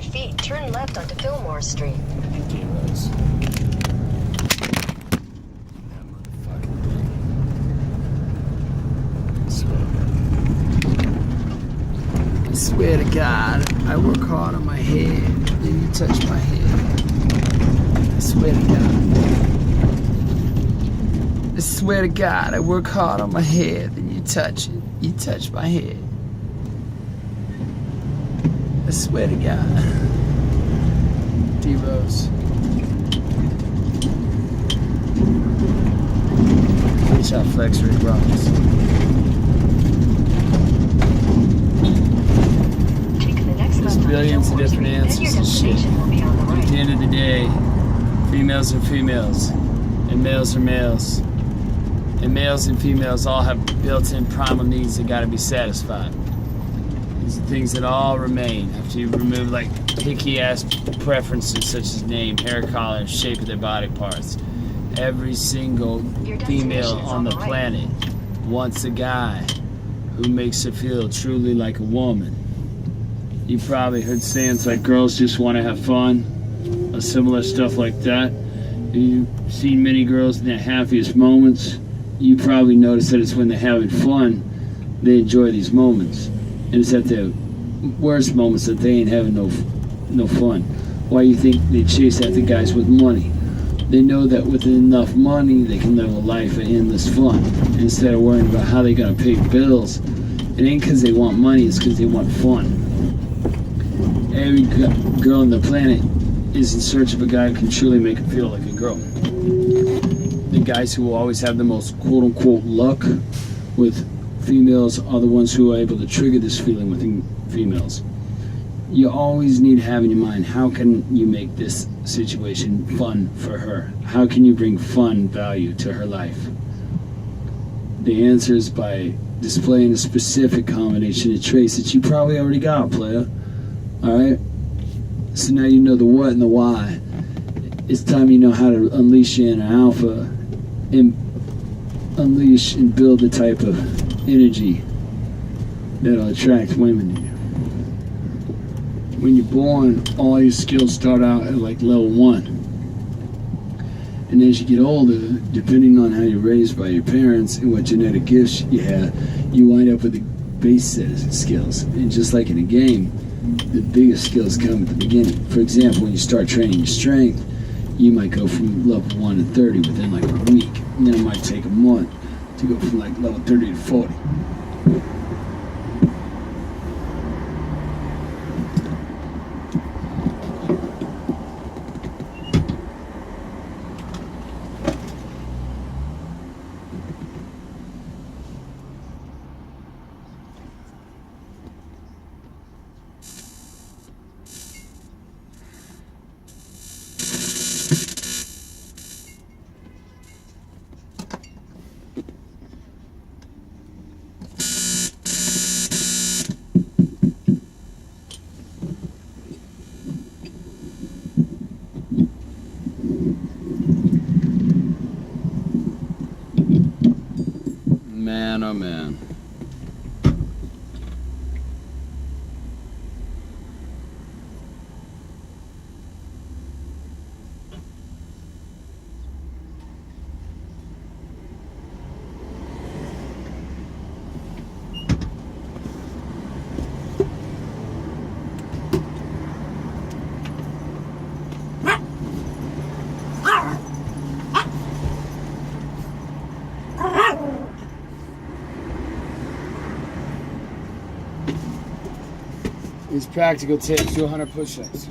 feet, turn left onto Fillmore Street. Okay, Rose. That motherfucking thing. I swear to God, I work hard on my head, then you touch my head. I swear to God. I swear to God, I work hard on my head, then you touch it. You touch my head. I swear to God. D-Rose. Bitch, I flex Rick Ross. There's billions of different answers to shit. At the end of the day, females are females, and males are males. And males and females all have built-in primal needs that gotta be satisfied. These are things that all remain after you remove like picky-ass preferences such as name, hair color, and shape of their body parts. Every single female on the planet wants a guy who makes her feel truly like a woman. You've probably heard sayings like girls just want to have fun, or similar stuff like that. You've seen many girls in their happiest moments. You probably notice that it's when they're having fun, they enjoy these moments. And it's at their worst moments that they ain't having no fun. Why you think they chase after guys with money? They know that with enough money, they can live a life of endless fun. Instead of worrying about how they're gonna pay bills, it ain't because they want money, it's because they want fun. Every girl on the planet is in search of a guy who can truly make her feel like a girl. The guys who will always have the most quote-unquote luck with females are the ones who are able to trigger this feeling within females. You always need to have in your mind, how can you make this situation fun for her? How can you bring fun value to her life? The answer is by displaying a specific combination of traits that you probably already got, player. Alright? So now you know the what and the why. It's time you know how to unleash your inner alpha and unleash and build the type of energy that'll attract women to you. When you're born, all your skills start out at like level 1. And as you get older, depending on how you're raised by your parents and what genetic gifts you have, you wind up with a base set of skills. And just like in a game, the biggest skills come at the beginning. For example, when you start training your strength, you might go from level 1 to 30 within like a week. And then it might take a month to go from like level 30 to 40. Man, oh man. These practical tips, do 100 push-ups.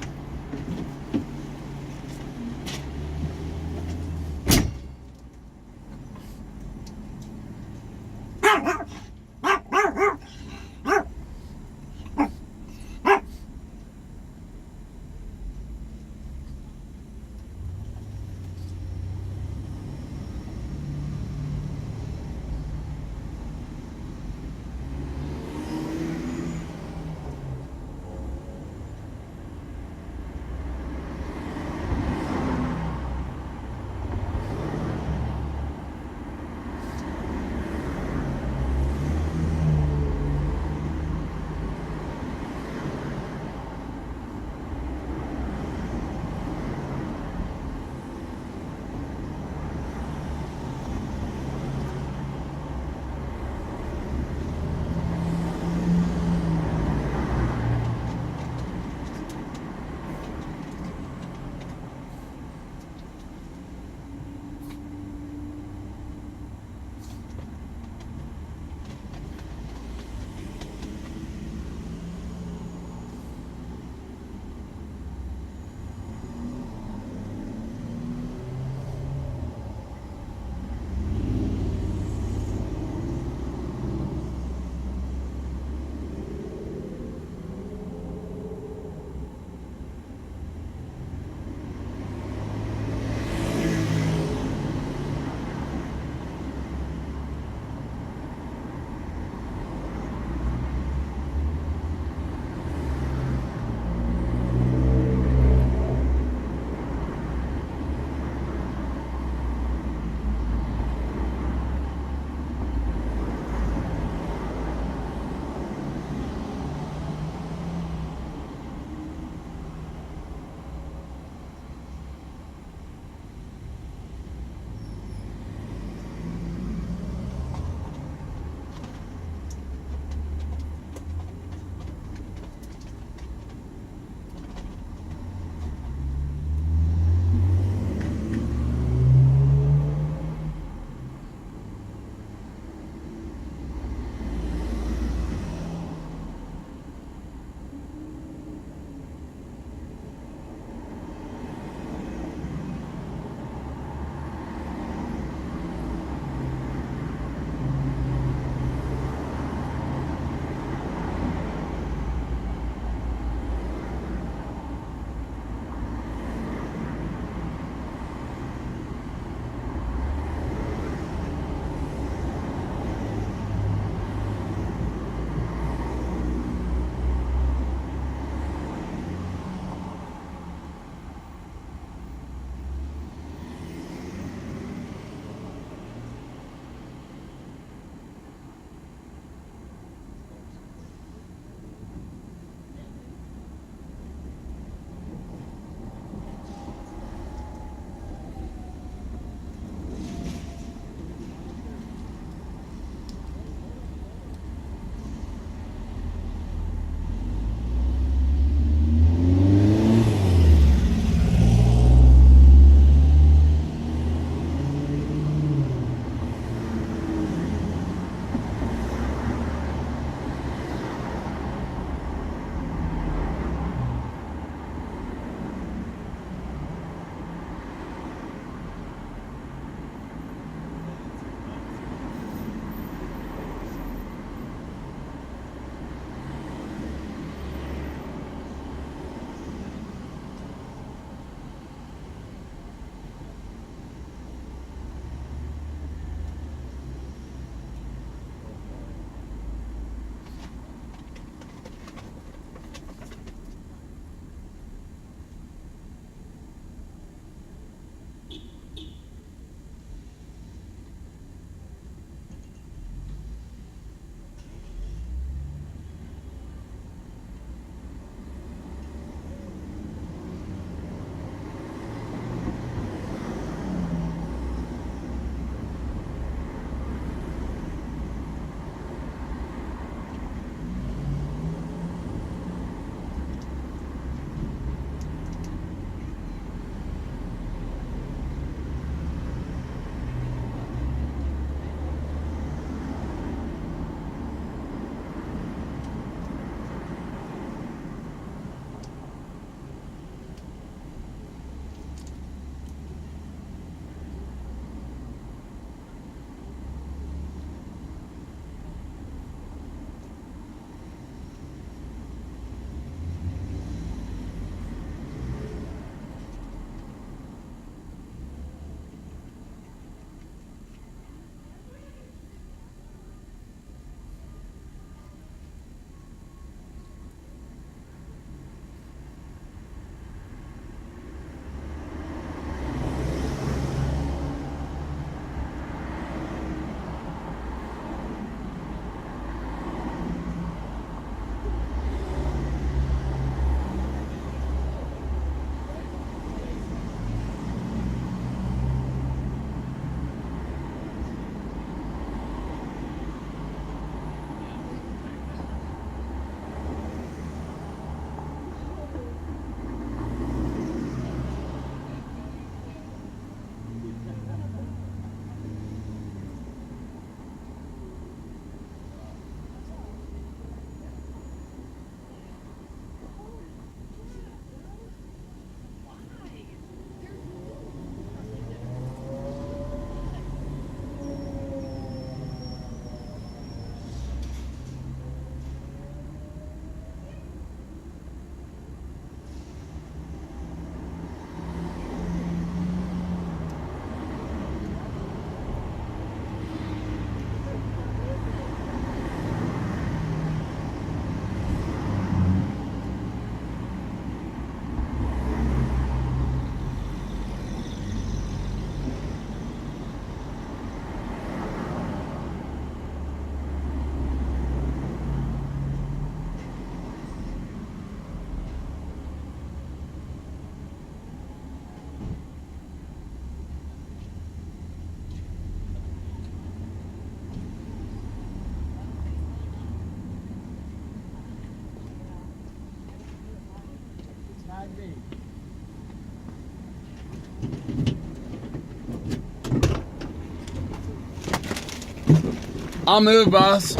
I'll move, boss.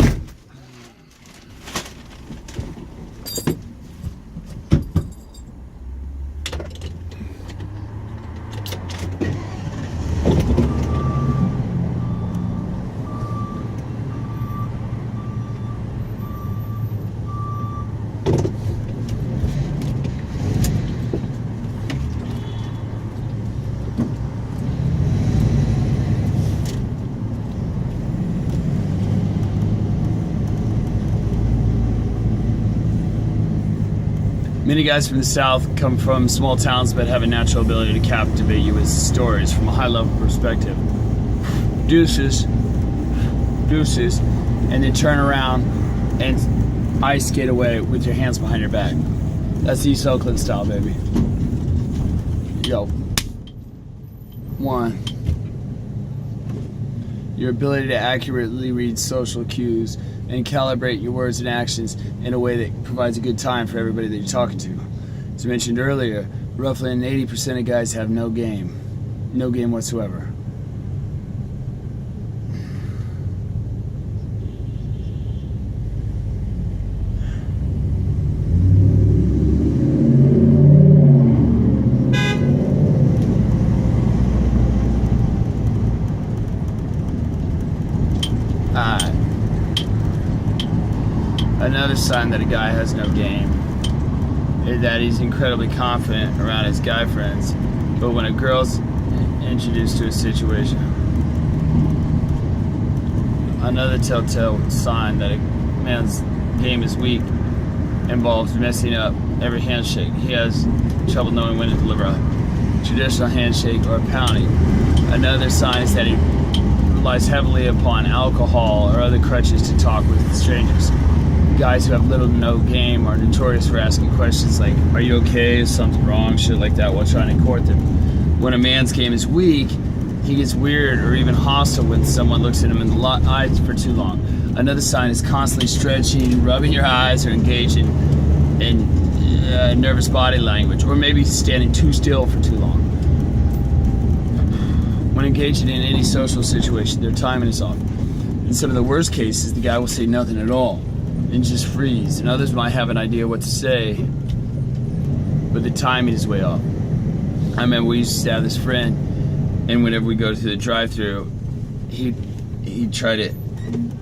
Many guys from the South come from small towns but have a natural ability to captivate you with stories from a high level perspective. Deuces, and then turn around and ice skate away with your hands behind your back. That's East Oakland style, baby. Yo. 1. Your ability to accurately read social cues and calibrate your words and actions in a way that provides a good time for everybody that you're talking to. As I mentioned earlier, roughly 80% of guys have no game whatsoever. Another sign that a guy has no game is that he's incredibly confident around his guy friends, but when a girl's introduced to a situation. Another telltale sign that a man's game is weak involves messing up every handshake. He has trouble knowing when to deliver a traditional handshake or a pounding. Another sign is that he relies heavily upon alcohol or other crutches to talk with strangers. Guys who have little to no game are notorious for asking questions like, "Are you okay? Is something wrong?" Shit like that while trying to court them. When a man's game is weak, he gets weird or even hostile when someone looks at him in the eyes for too long. Another sign is constantly stretching, rubbing your eyes, or engaging in nervous body language, or maybe standing too still for too long. When engaging in any social situation, their timing is off. In some of the worst cases, the guy will say nothing at all and just freeze, and others might have an idea what to say, but the timing is way off. I remember we used to have this friend, and whenever we go to the drive-thru, he'd try to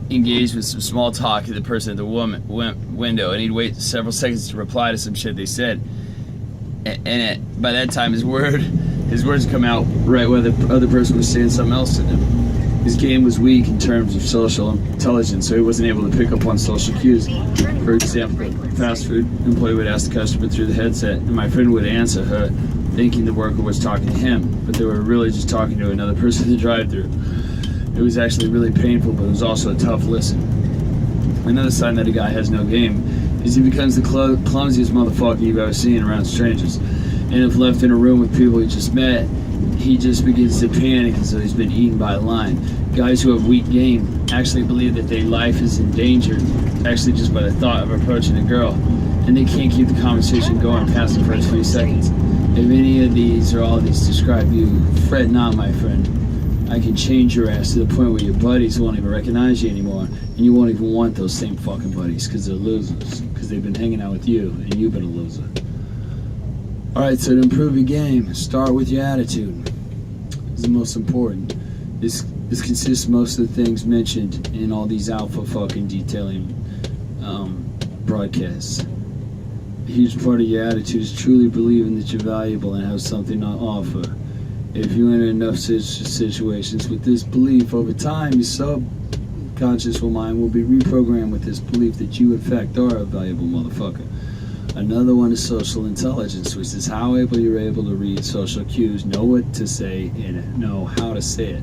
engage with some small talk to the person at the window, and he'd wait several seconds to reply to some shit they said, and by that time his words would come out right where the other person was saying something else to them. His game was weak in terms of social intelligence, so he wasn't able to pick up on social cues. For example, a fast food employee would ask the customer through the headset, and my friend would answer her, thinking the worker was talking to him, but they were really just talking to another person in the drive-thru. It was actually really painful, but it was also a tough listen. Another sign that a guy has no game is he becomes the clumsiest motherfucker you've ever seen around strangers. And if left in a room with people he just met, he just begins to panic as though he's been eaten by a lion. Guys who have weak game actually believe that their life is endangered, actually just by the thought of approaching a girl, and they can't keep the conversation going past the first few seconds. If any of these or all of these describe you, fret not, my friend. I can change your ass to the point where your buddies won't even recognize you anymore, and you won't even want those same fucking buddies because they're losers, because they've been hanging out with you, and you've been a loser. Alright, so to improve your game, start with your attitude. It's the most important. This consists most of the things mentioned in all these alpha fucking detailing broadcasts. A huge part of your attitude is truly believing that you're valuable and have something to offer. If you enter enough situations with this belief, over time your subconscious mind will be reprogrammed with this belief that you in fact are a valuable motherfucker. Another one is social intelligence, which is how you're able to read social cues, know what to say, and know how to say it.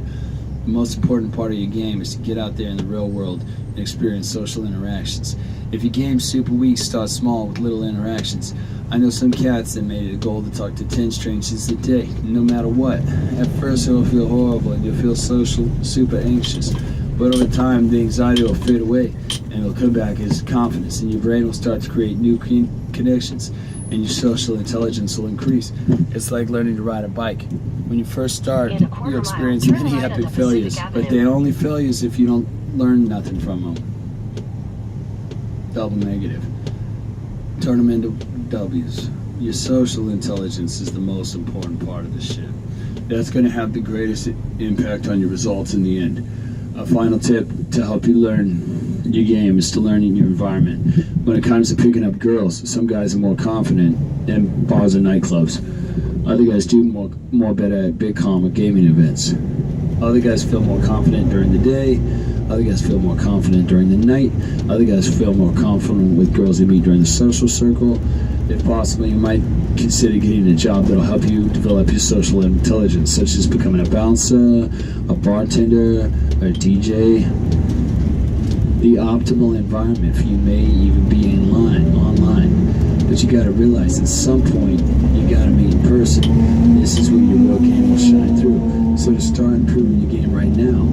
The most important part of your game is to get out there in the real world and experience social interactions. If your game's super weak, start small with little interactions. I know some cats that made it a goal to talk to 10 strangers a day, no matter what. At first it'll feel horrible and you'll feel super anxious, but over time the anxiety will fade away and it'll come back as confidence, and your brain will start to create new connections, and your social intelligence will increase. It's like learning to ride a bike. When you first start, you'll experience many epic failures, but they're only failures if you don't learn nothing from them. Double negative. Turn them into W's. Your social intelligence is the most important part of this shit. That's going to have the greatest impact on your results in the end. A final tip to help you learn your game is to learn in your environment. When it comes to picking up girls, some guys are more confident in bars and nightclubs. Other guys do more better at big com or gaming events. Other guys feel more confident during the day. Other guys feel more confident during the night. Other guys feel more confident with girls they meet during the social circle. If possible, you might consider getting a job that'll help you develop your social intelligence, such as becoming a bouncer, a bartender, or a DJ. The optimal environment for you may even be online, but you gotta realize at some point you gotta meet in person. This is where your real game will shine through. So to start improving your game right now,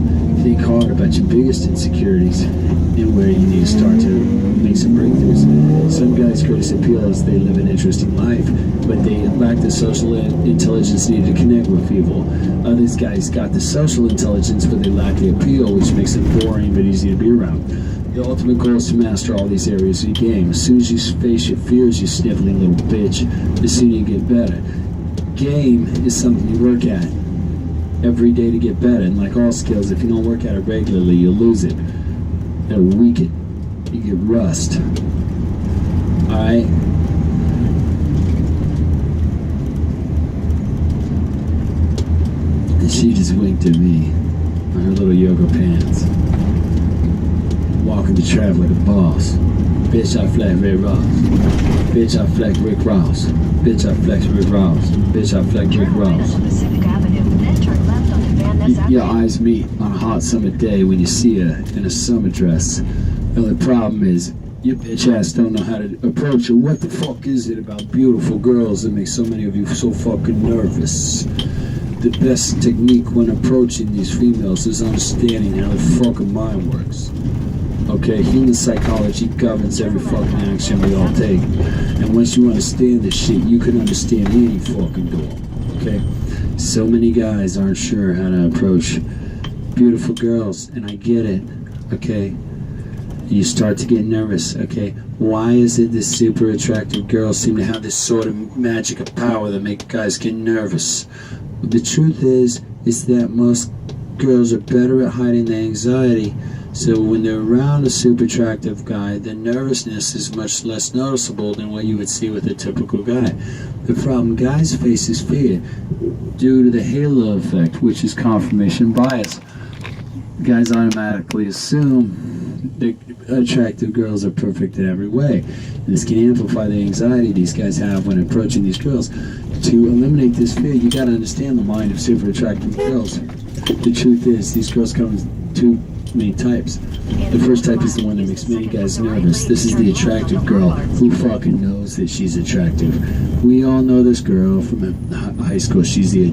think hard about your biggest insecurities and where you need to start to make some breakthroughs. Some guys' greatest appeal is they live an interesting life, but they lack the social intelligence needed to connect with people. Others guys got the social intelligence, but they lack the appeal, which makes them boring but easy to be around. The ultimate goal is to master all these areas of your game. As soon as you face your fears, you sniveling little bitch, the sooner you get better. Game is something you work at every day to get better, and like all skills, if you don't work at it regularly, you'll lose it. It'll weaken. You get rust. Alright? And she just winked at me on her little yoga pants. Walking the track like a boss. Bitch, I flex Rick Ross. Bitch, I flex Rick Ross. Bitch, I flex Rick Ross. Bitch, I flex Rick Ross. Your eyes meet on a hot summer day when you see her in a summer dress. The only problem is your bitch ass don't know how to approach her. What the fuck is it about beautiful girls that make so many of you so fucking nervous? The best technique when approaching these females is understanding how the fucking mind works. Okay, human psychology governs every fucking action we all take. And once you understand this shit, you can understand any fucking door. Okay? So many guys aren't sure how to approach beautiful girls, and I get it. Okay? You start to get nervous. Okay? Why is it this super attractive girls seem to have this sort of magic of power that make guys get nervous? The truth is that most girls are better at hiding their anxiety. So when they're around a super attractive guy, the nervousness is much less noticeable than what you would see with a typical guy. The problem guys face is fear, due to the halo effect, which is confirmation bias. Guys automatically assume that attractive girls are perfect in every way. And this can amplify the anxiety these guys have when approaching these girls. To eliminate this fear, you gotta understand the mind of super attractive girls. The truth is, these girls come in two main types. The first type is the one that makes many guys nervous. This is the attractive girl who fucking knows that she's attractive. We all know this girl from high school. She's the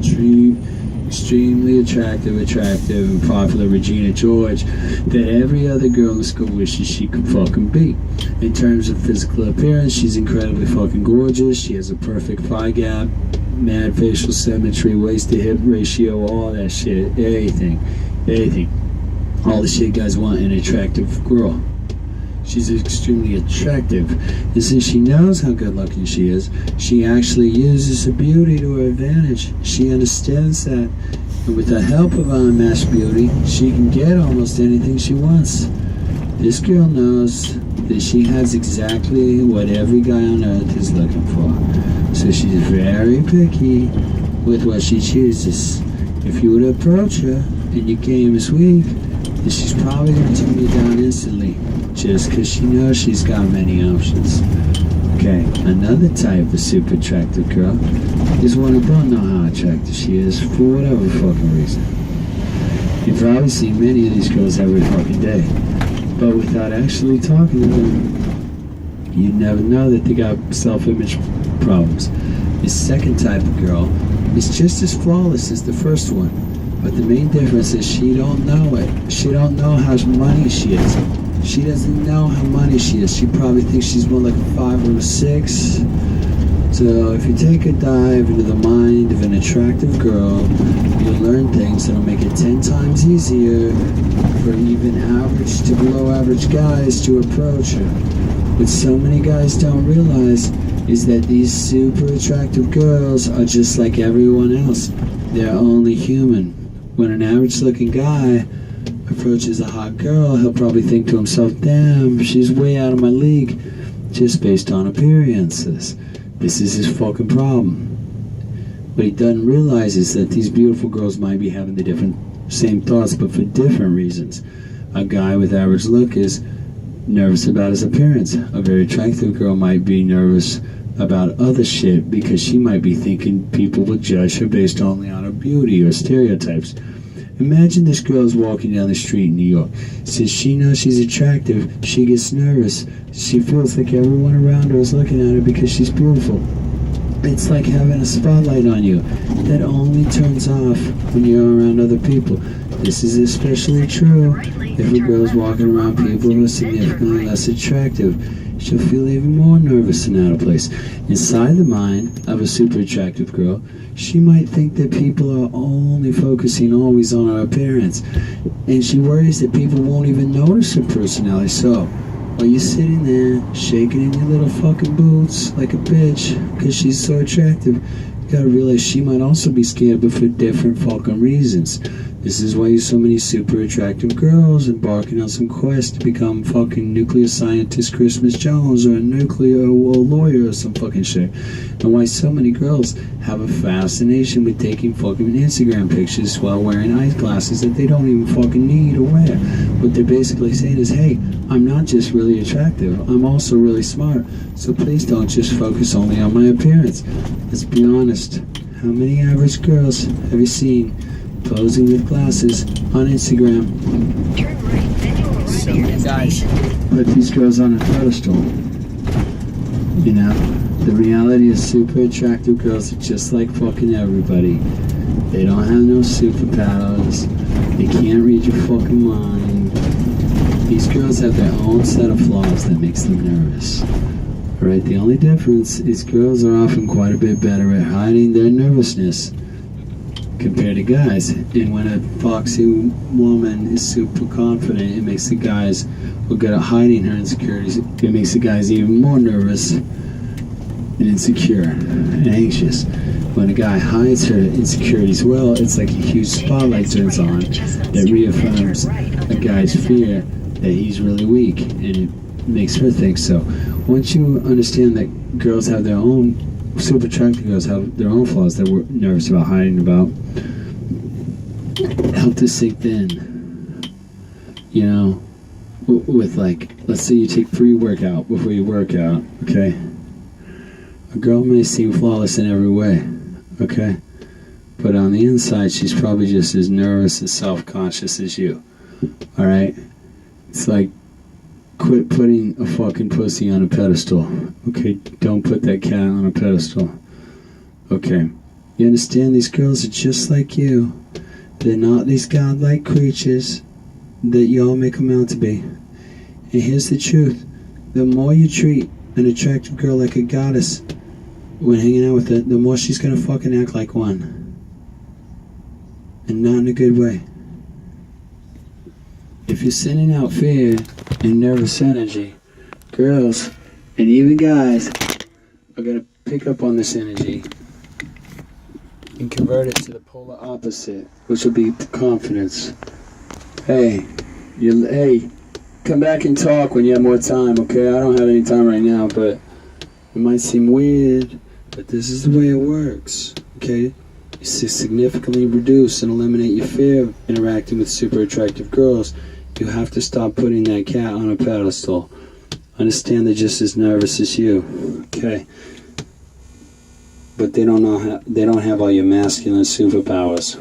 extremely attractive and popular Regina George that every other girl in the school wishes she could fucking be. In terms of physical appearance, she's incredibly fucking gorgeous. She has a perfect thigh gap, mad facial symmetry, waist to hip ratio, all that shit, anything. All the shit guys want in an attractive girl. She's extremely attractive, and since she knows how good looking she is, she actually uses her beauty to her advantage. She understands that, and with the help of unmatched beauty, she can get almost anything she wants. This girl knows that she has exactly what every guy on earth is looking for, so she's very picky with what she chooses. If you were to approach her and your game is weak, then she's probably going to turn you down instantly, just because she knows she's got many options. Okay, another type of super attractive girl is one who don't know how attractive she is for whatever fucking reason. You've probably seen many of these girls every fucking day, but without actually talking to them, you'd never know that they got self-image problems. This second type of girl is just as flawless as the first one, but the main difference is she don't know it. She don't know how money she is. She doesn't know how money she is. She probably thinks she's more like a 5 or a 6. So if you take a dive into the mind of an attractive girl, you'll learn things that'll make it 10 times easier for even average to below average guys to approach her. What so many guys don't realize is that these super attractive girls are just like everyone else. They're only human. When an average looking guy approaches a hot girl, he'll probably think to himself, damn, she's way out of my league, just based on appearances. This is his fucking problem. What he doesn't realize is that these beautiful girls might be having the same thoughts, but for different reasons. A guy with average look is nervous about his appearance. A very attractive girl might be nervous about other shit because she might be thinking people will judge her based only on her beauty or stereotypes. Imagine this girl is walking down the street in New York. Since she knows she's attractive, she gets nervous. She feels like everyone around her is looking at her because she's beautiful. It's like having a spotlight on you that only turns off when you're around other people. This is especially true if a girl is walking around people who are significantly less attractive. She'll feel even more nervous and out of place. Inside the mind of a super attractive girl, she might think that people are only focusing always on her appearance, and she worries that people won't even notice her personality. So, while you're sitting there, shaking in your little fucking boots like a bitch because she's so attractive, you gotta realize she might also be scared, but for different fucking reasons. This is why so many super attractive girls embarking on some quest to become fucking nuclear scientist Christmas Jones or a nuclear lawyer or some fucking shit. And why so many girls have a fascination with taking fucking Instagram pictures while wearing eyeglasses that they don't even fucking need or wear. What they're basically saying is, hey, I'm not just really attractive, I'm also really smart. So please don't just focus only on my appearance. Let's be honest. How many average girls have you seen posing with glasses on Instagram? Turn right, then you will arrive So at your many guys. destination. Put these girls on a pedestal. You know, the reality is super attractive girls are just like fucking everybody. They don't have no superpowers. They can't read your fucking mind. These girls have their own set of flaws that makes them nervous. Alright, the only difference is girls are often quite a bit better at hiding their nervousness compared to guys. And when a foxy woman is super confident, it makes the guys who are good at hiding her insecurities, it makes the guys even more nervous and insecure and anxious. When a guy hides her insecurities well, it's like a huge spotlight turns on that reaffirms a guy's fear that he's really weak, and it makes her think so. Once you understand that girls have their own, super attractive girls have their own flaws that we're nervous about hiding about, help this sink in. You know, with like, let's say you take pre-workout before you work out, okay? A girl may seem flawless in every way, okay? But on the inside, she's probably just as nervous and self-conscious as you, alright? It's like, quit putting a fucking pussy on a pedestal, okay? Don't put that cat on a pedestal, okay? You understand, these girls are just like you. They're not these godlike creatures that y'all make them out to be. And here's the truth. The more you treat an attractive girl like a goddess when hanging out with her, the more she's gonna fucking act like one. And not in a good way. If you're sending out fear and nervous energy, girls and even guys are gonna pick up on this energy and convert it to the polar opposite, which will be confidence. Hey, come back and talk when you have more time, okay? I don't have any time right now, but it might seem weird, but this is the way it works, okay? It's to significantly reduce and eliminate your fear of interacting with super attractive girls. You have to stop putting that cat on a pedestal. Understand they're just as nervous as you, okay? But they don't have all your masculine superpowers.